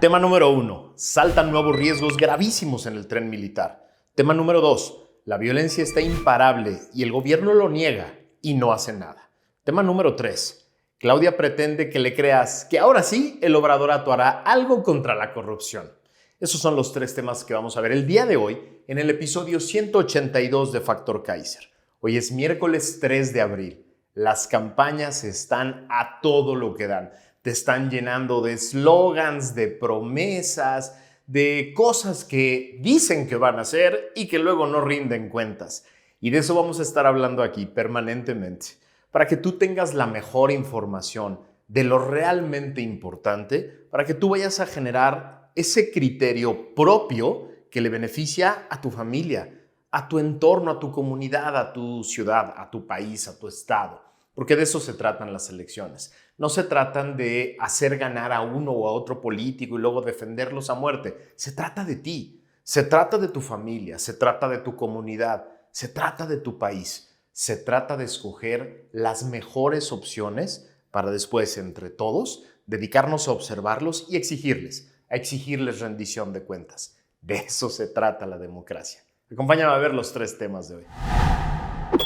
Tema número 1. Saltan nuevos riesgos gravísimos en el tren militar. Tema número 2. La violencia está imparable y el gobierno lo niega y no hace nada. Tema número 3. Claudia pretende que le creas que ahora sí el obradorato hará algo contra la corrupción. Esos son los 3 temas que vamos a ver el día de hoy en el episodio 182 de Factor Kaiser. Hoy es miércoles 3 de abril. Las campañas están a todo lo que dan. Te están llenando de eslogans, de promesas, de cosas que dicen que van a hacer y que luego no rinden cuentas. Y de eso vamos a estar hablando aquí permanentemente, para que tú tengas la mejor información de lo realmente importante, para que tú vayas a generar ese criterio propio que le beneficia a tu familia, a tu entorno, a tu comunidad, a tu ciudad, a tu país, a tu estado. Porque de eso se tratan las elecciones. No se tratan de hacer ganar a uno o a otro político y luego defenderlos a muerte. Se trata de ti, se trata de tu familia, se trata de tu comunidad, se trata de tu país. Se trata de escoger las mejores opciones para después, entre todos, dedicarnos a observarlos y exigirles rendición de cuentas. De eso se trata la democracia. Acompáñame a ver los 3 temas de hoy.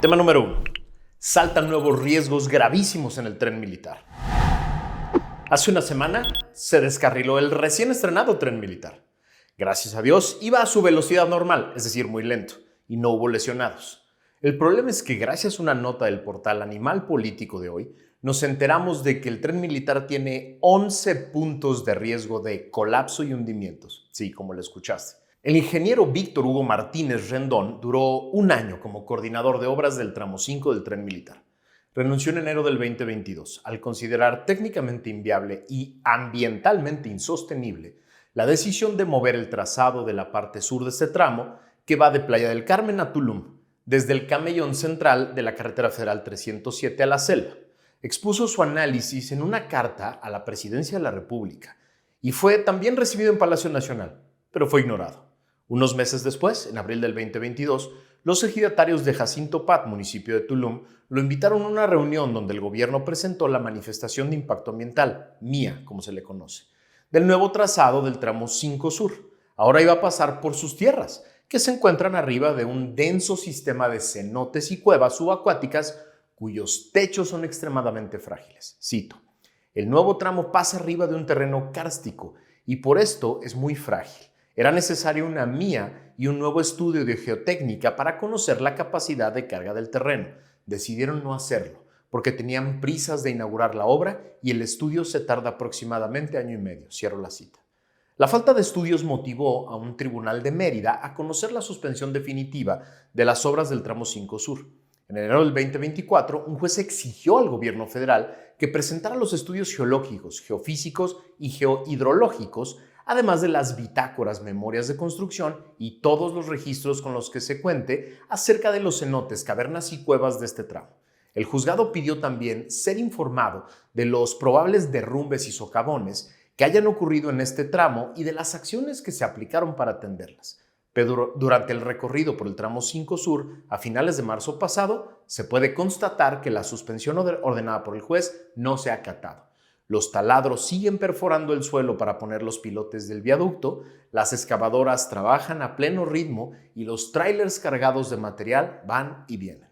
Tema número 1. Saltan nuevos riesgos gravísimos en el tren militar. Hace una semana se descarriló el recién estrenado tren militar. Gracias a Dios iba a su velocidad normal, es decir, muy lento, y no hubo lesionados. El problema es que gracias a una nota del portal Animal Político de hoy, nos enteramos de que el tren militar tiene 11 puntos de riesgo de colapso y hundimientos. Sí, como lo escuchaste. El ingeniero Víctor Hugo Martínez Rendón duró un año como coordinador de obras del tramo 5 del tren militar. Renunció en enero del 2022 al considerar técnicamente inviable y ambientalmente insostenible la decisión de mover el trazado de la parte sur de este tramo que va de Playa del Carmen a Tulum, desde el camellón central de la carretera federal 307 a la selva. Expuso su análisis en una carta a la Presidencia de la República y fue también recibido en Palacio Nacional, pero fue ignorado. Unos meses después, en abril del 2022, los ejidatarios de Jacinto Pat, municipio de Tulum, lo invitaron a una reunión donde el gobierno presentó la manifestación de impacto ambiental, MIA, como se le conoce, del nuevo trazado del tramo 5 Sur. Ahora iba a pasar por sus tierras, que se encuentran arriba de un denso sistema de cenotes y cuevas subacuáticas cuyos techos son extremadamente frágiles. Cito: el nuevo tramo pasa arriba de un terreno kárstico y por esto es muy frágil. Era necesaria una MIA y un nuevo estudio de geotécnica para conocer la capacidad de carga del terreno. Decidieron no hacerlo porque tenían prisas de inaugurar la obra y el estudio se tarda aproximadamente 1 año y medio. Cierro la cita. La falta de estudios motivó a un tribunal de Mérida a conocer la suspensión definitiva de las obras del tramo 5 Sur. En enero del 2024, un juez exigió al gobierno federal que presentara los estudios geológicos, geofísicos y geohidrológicos, además de las bitácoras, memorias de construcción y todos los registros con los que se cuente acerca de los cenotes, cavernas y cuevas de este tramo. El juzgado pidió también ser informado de los probables derrumbes y socavones que hayan ocurrido en este tramo y de las acciones que se aplicaron para atenderlas. Pero durante el recorrido por el tramo 5 Sur, a finales de marzo pasado, se puede constatar que la suspensión ordenada por el juez no se ha acatado. Los taladros siguen perforando el suelo para poner los pilotes del viaducto, las excavadoras trabajan a pleno ritmo y los tráilers cargados de material van y vienen.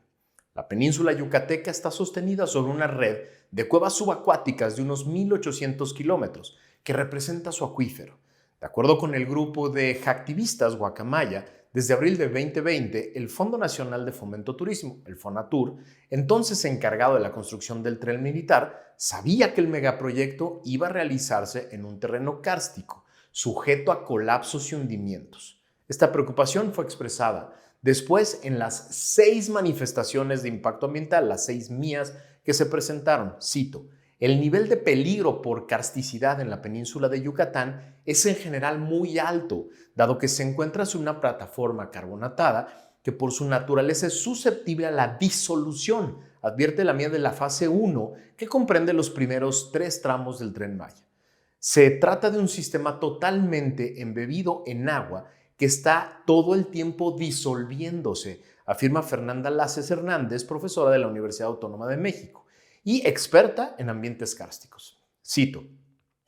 La península yucateca está sostenida sobre una red de cuevas subacuáticas de unos 1.800 kilómetros que representa su acuífero. De acuerdo con el grupo de hacktivistas Guacamaya, desde abril de 2020, el Fondo Nacional de Fomento Turismo, el Fonatur, entonces encargado de la construcción del tren militar, sabía que el megaproyecto iba a realizarse en un terreno kárstico, sujeto a colapsos y hundimientos. Esta preocupación fue expresada después en las 6 manifestaciones de impacto ambiental, las 6 MIAs que se presentaron. Cito: el nivel de peligro por karsticidad en la península de Yucatán es en general muy alto, dado que se encuentra sobre una plataforma carbonatada que por su naturaleza es susceptible a la disolución, advierte la MIA de la fase 1, que comprende los primeros 3 tramos del Tren Maya. Se trata de un sistema totalmente embebido en agua que está todo el tiempo disolviéndose, afirma Fernanda Laces Hernández, profesora de la Universidad Autónoma de México y experta en ambientes kársticos. Cito: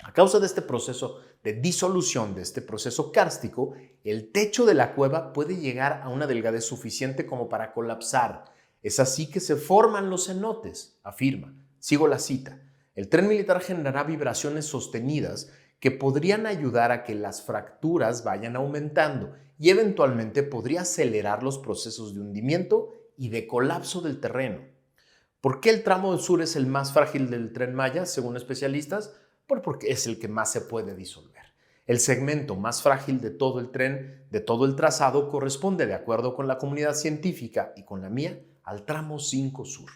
A causa de este proceso de disolución, de este proceso kárstico, el techo de la cueva puede llegar a una delgadez suficiente como para colapsar. Es así que se forman los cenotes, afirma. Sigo la cita. El tren militar generará vibraciones sostenidas que podrían ayudar a que las fracturas vayan aumentando y eventualmente podría acelerar los procesos de hundimiento y de colapso del terreno. ¿Por qué el tramo del sur es el más frágil del Tren Maya, según especialistas? Porque es el que más se puede disolver. El segmento más frágil de todo el tren, de todo el trazado, corresponde, de acuerdo con la comunidad científica y con la mía, al tramo 5 sur.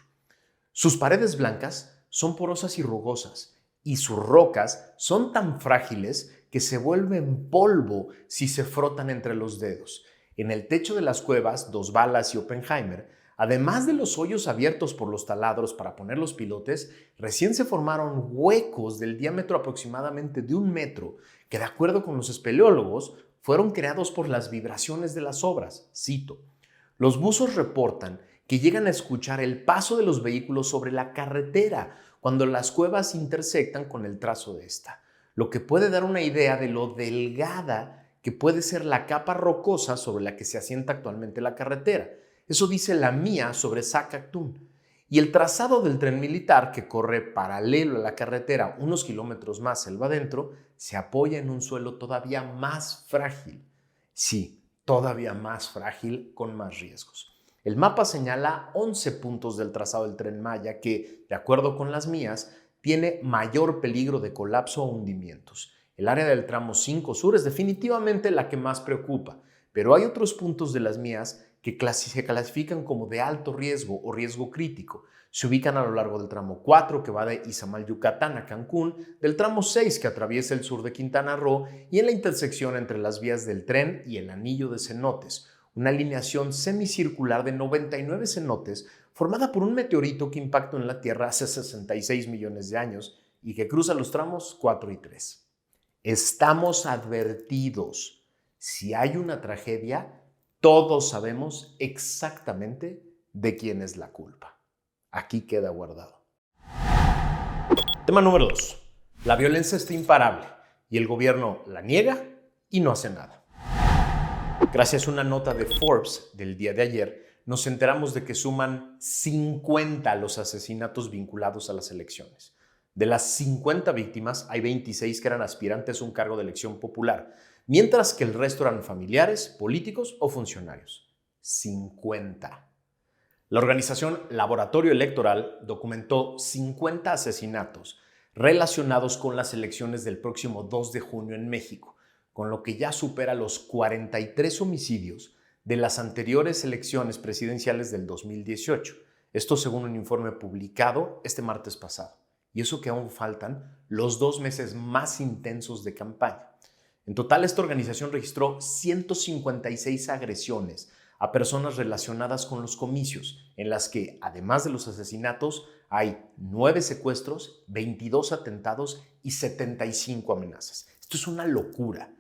Sus paredes blancas son porosas y rugosas, y sus rocas son tan frágiles que se vuelven polvo si se frotan entre los dedos. En el techo de las cuevas, Dos Balas y Oppenheimer, además de los hoyos abiertos por los taladros para poner los pilotes, recién se formaron huecos del diámetro aproximadamente de 1 metro, que de acuerdo con los espeleólogos, fueron creados por las vibraciones de las obras. Cito: los buzos reportan que llegan a escuchar el paso de los vehículos sobre la carretera cuando las cuevas intersectan con el trazo de esta, lo que puede dar una idea de lo delgada que puede ser la capa rocosa sobre la que se asienta actualmente la carretera. Eso dice la mía sobre Saskatoon. Y el trazado del tren militar, que corre paralelo a la carretera unos kilómetros más selva adentro, se apoya en un suelo todavía más frágil. Sí, todavía más frágil, con más riesgos. El mapa señala 11 puntos del trazado del Tren Maya que, de acuerdo con las mías, tiene mayor peligro de colapso o hundimientos. El área del tramo 5 sur es definitivamente la que más preocupa, pero hay otros puntos de las mías que se clasifican como de alto riesgo o riesgo crítico. Se ubican a lo largo del tramo 4, que va de Izamal, Yucatán, a Cancún, del tramo 6, que atraviesa el sur de Quintana Roo, y en la intersección entre las vías del tren y el anillo de cenotes, una alineación semicircular de 99 cenotes formada por un meteorito que impactó en la Tierra hace 66 millones de años y que cruza los tramos 4 y 3. Estamos advertidos. Si hay una tragedia, todos sabemos exactamente de quién es la culpa. Aquí queda guardado. Tema número 2. La violencia está imparable y el gobierno la niega y no hace nada. Gracias a una nota de Forbes del día de ayer, nos enteramos de que suman 50 los asesinatos vinculados a las elecciones. De las 50 víctimas, hay 26 que eran aspirantes a un cargo de elección popular, mientras que el resto eran familiares, políticos o funcionarios. 50. La organización Laboratorio Electoral documentó 50 asesinatos relacionados con las elecciones del próximo 2 de junio en México, con lo que ya supera los 43 homicidios de las anteriores elecciones presidenciales del 2018. Esto según un informe publicado este martes pasado. Y eso que aún faltan los 2 meses más intensos de campaña. En total, esta organización registró 156 agresiones a personas relacionadas con los comicios, en las que, además de los asesinatos, hay 9 secuestros, 22 atentados y 75 amenazas. Esto es una locura.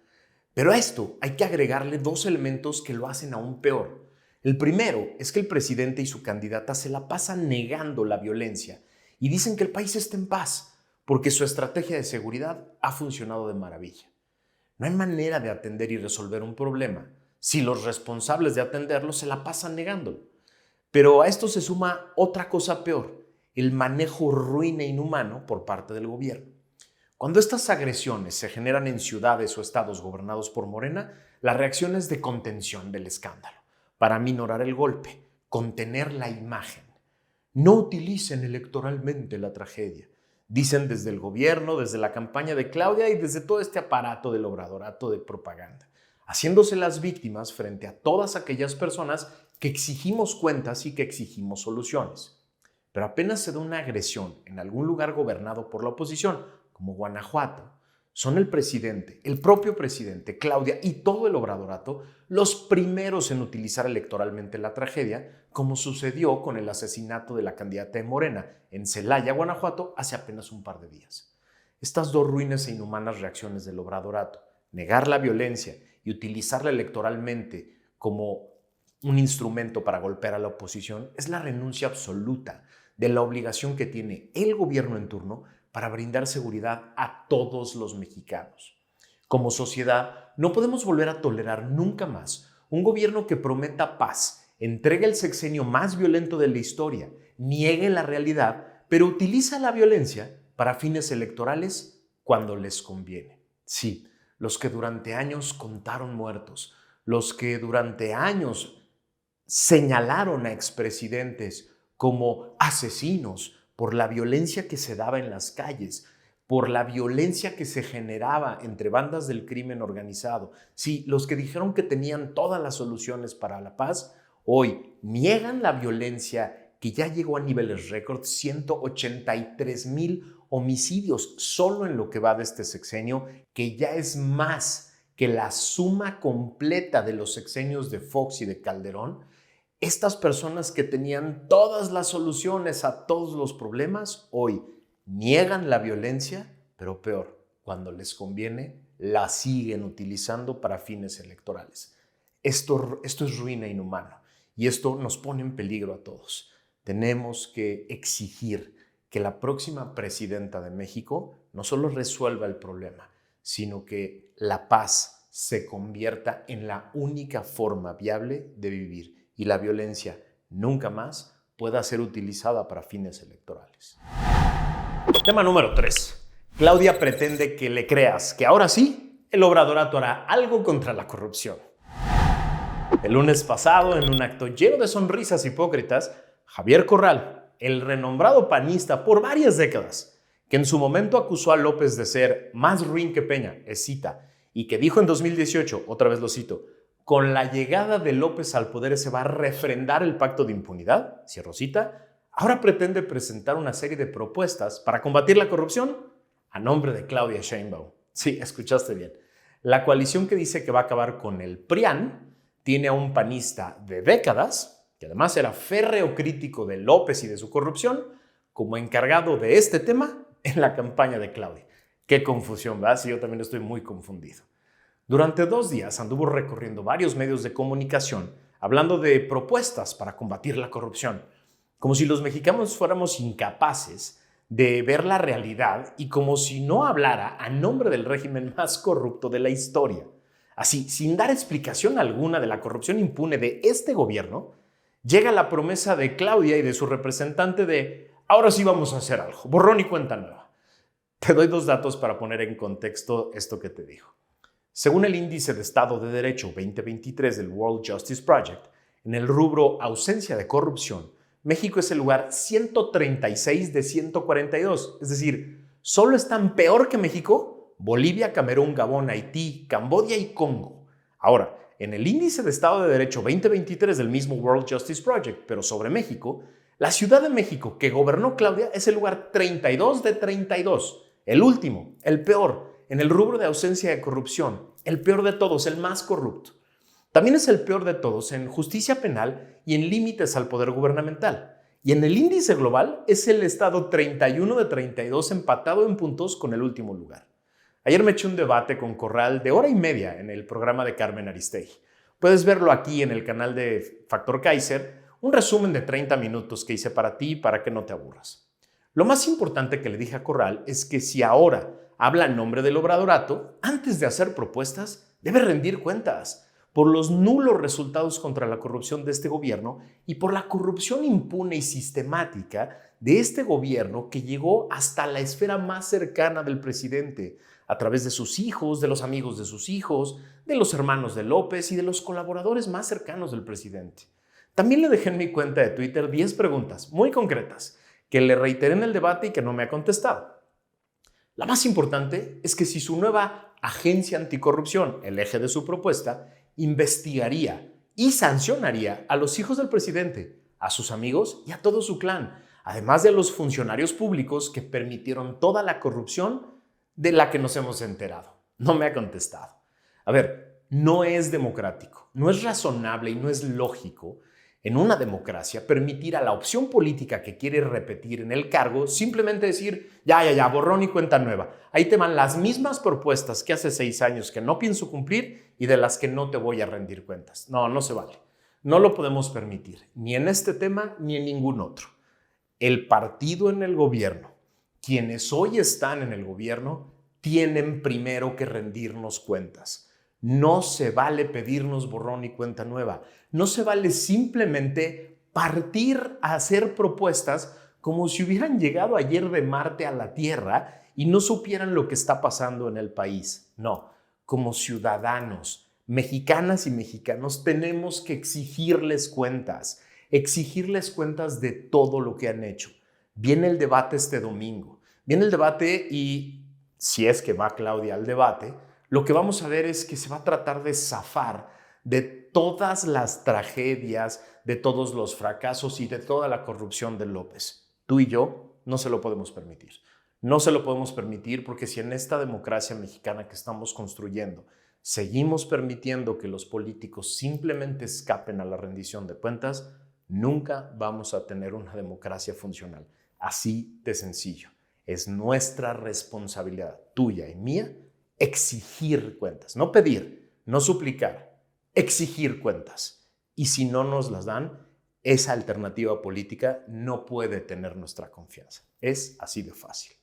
Pero a esto hay que agregarle 2 elementos que lo hacen aún peor. El primero es que el presidente y su candidata se la pasan negando la violencia y dicen que el país está en paz porque su estrategia de seguridad ha funcionado de maravilla. No hay manera de atender y resolver un problema si los responsables de atenderlo se la pasan negándolo. Pero a esto se suma otra cosa peor, el manejo ruin e inhumano por parte del gobierno. Cuando estas agresiones se generan en ciudades o estados gobernados por Morena, la reacción es de contención del escándalo, para minorar el golpe, contener la imagen. No utilicen electoralmente la tragedia, dicen desde el gobierno, desde la campaña de Claudia y desde todo este aparato del obradorato de propaganda, haciéndose las víctimas frente a todas aquellas personas que exigimos cuentas y que exigimos soluciones. Pero apenas se da una agresión en algún lugar gobernado por la oposición, como Guanajuato, son el presidente, el propio presidente, Claudia y todo el obradorato los primeros en utilizar electoralmente la tragedia, como sucedió con el asesinato de la candidata de Morena en Celaya, Guanajuato, hace apenas un par de días. Estas 2 ruines e inhumanas reacciones del obradorato, negar la violencia y utilizarla electoralmente como un instrumento para golpear a la oposición, es la renuncia absoluta de la obligación que tiene el gobierno en turno para brindar seguridad a todos los mexicanos. Como sociedad, no podemos volver a tolerar nunca más un gobierno que prometa paz, entregue el sexenio más violento de la historia, niegue la realidad, pero utiliza la violencia para fines electorales cuando les conviene. Sí, los que durante años contaron muertos, los que durante años señalaron a expresidentes como asesinos por la violencia que se daba en las calles, por la violencia que se generaba entre bandas del crimen organizado. Sí, los que dijeron que tenían todas las soluciones para la paz, hoy niegan la violencia que ya llegó a niveles récord, 183,000 homicidios solo en lo que va de este sexenio, que ya es más que la suma completa de los sexenios de Fox y de Calderón. Estas personas que tenían todas las soluciones a todos los problemas, hoy niegan la violencia, pero peor, cuando les conviene, la siguen utilizando para fines electorales. Esto es ruina inhumana y esto nos pone en peligro a todos. Tenemos que exigir que la próxima presidenta de México no solo resuelva el problema, sino que la paz se convierta en la única forma viable de vivir y la violencia nunca más pueda ser utilizada para fines electorales. Tema número 3. Claudia pretende que le creas que ahora sí, el obradorato hará algo contra la corrupción. El lunes pasado, en un acto lleno de sonrisas hipócritas, Javier Corral, el renombrado panista por varias décadas, que en su momento acusó a López de ser más ruin que Peña, es cita, y que dijo en 2018, otra vez lo cito, con la llegada de López al poder se va a refrendar el pacto de impunidad, cierro cita, ahora pretende presentar una serie de propuestas para combatir la corrupción a nombre de Claudia Sheinbaum. Sí, escuchaste bien. La coalición que dice que va a acabar con el PRIAN tiene a un panista de décadas, que además era férreo crítico de López y de su corrupción, como encargado de este tema en la campaña de Claudia. Qué confusión, ¿verdad? Sí, yo también estoy muy confundido. Durante 2 días anduvo recorriendo varios medios de comunicación hablando de propuestas para combatir la corrupción, como si los mexicanos fuéramos incapaces de ver la realidad y como si no hablara a nombre del régimen más corrupto de la historia. Así, sin dar explicación alguna de la corrupción impune de este gobierno, llega la promesa de Claudia y de su representante de ahora sí vamos a hacer algo, borrón y cuenta nueva. Te doy 2 datos para poner en contexto esto que te digo. Según el Índice de Estado de Derecho 2023 del World Justice Project, en el rubro ausencia de corrupción, México es el lugar 136 de 142. Es decir, solo están peor que México Bolivia, Camerún, Gabón, Haití, Camboya y Congo. Ahora, en el Índice de Estado de Derecho 2023 del mismo World Justice Project, pero sobre México, la Ciudad de México que gobernó Claudia es el lugar 32 de 32. El último, el peor, en el rubro de ausencia de corrupción, el peor de todos, el más corrupto. También es el peor de todos en justicia penal y en límites al poder gubernamental. Y en el índice global es el estado 31 de 32 empatado en puntos con el último lugar. Ayer me eché un debate con Corral de 1:30 en el programa de Carmen Aristegui. Puedes verlo aquí en el canal de Factor Kaiser, un resumen de 30 minutos que hice para ti para que no te aburras. Lo más importante que le dije a Corral es que si ahora habla en nombre del obradorato, antes de hacer propuestas, debe rendir cuentas por los nulos resultados contra la corrupción de este gobierno y por la corrupción impune y sistemática de este gobierno que llegó hasta la esfera más cercana del presidente, a través de sus hijos, de los amigos de sus hijos, de los hermanos de López y de los colaboradores más cercanos del presidente. También le dejé en mi cuenta de Twitter 10 preguntas muy concretas que le reiteré en el debate y que no me ha contestado. La más importante es que si su nueva agencia anticorrupción, el eje de su propuesta, investigaría y sancionaría a los hijos del presidente, a sus amigos y a todo su clan, además de a los funcionarios públicos que permitieron toda la corrupción de la que nos hemos enterado. No me ha contestado. A ver, no es democrático, no es razonable y no es lógico en una democracia permitir a la opción política que quiere repetir en el cargo simplemente decir, ya, borrón y cuenta nueva. Ahí te van las mismas propuestas que hace 6 años que no pienso cumplir y de las que no te voy a rendir cuentas. No se vale. No lo podemos permitir, ni en este tema ni en ningún otro. El partido en el gobierno quienes hoy están en el gobierno tienen primero que rendirnos cuentas. No se vale pedirnos borrón y cuenta nueva. No se vale simplemente partir a hacer propuestas como si hubieran llegado ayer de Marte a la Tierra y no supieran lo que está pasando en el país. No, como ciudadanos, mexicanas y mexicanos, tenemos que exigirles cuentas de todo lo que han hecho. Viene el debate este domingo. Viene el debate y si es que va Claudia al debate, lo que vamos a ver es que se va a tratar de zafar de todas las tragedias, de todos los fracasos y de toda la corrupción de López. Tú y yo no se lo podemos permitir. No se lo podemos permitir porque si en esta democracia mexicana que estamos construyendo seguimos permitiendo que los políticos simplemente escapen a la rendición de cuentas, nunca vamos a tener una democracia funcional. Así de sencillo. Es nuestra responsabilidad, tuya y mía, exigir cuentas. No pedir, no suplicar, exigir cuentas. Y si no nos las dan, esa alternativa política no puede tener nuestra confianza. Es así de fácil.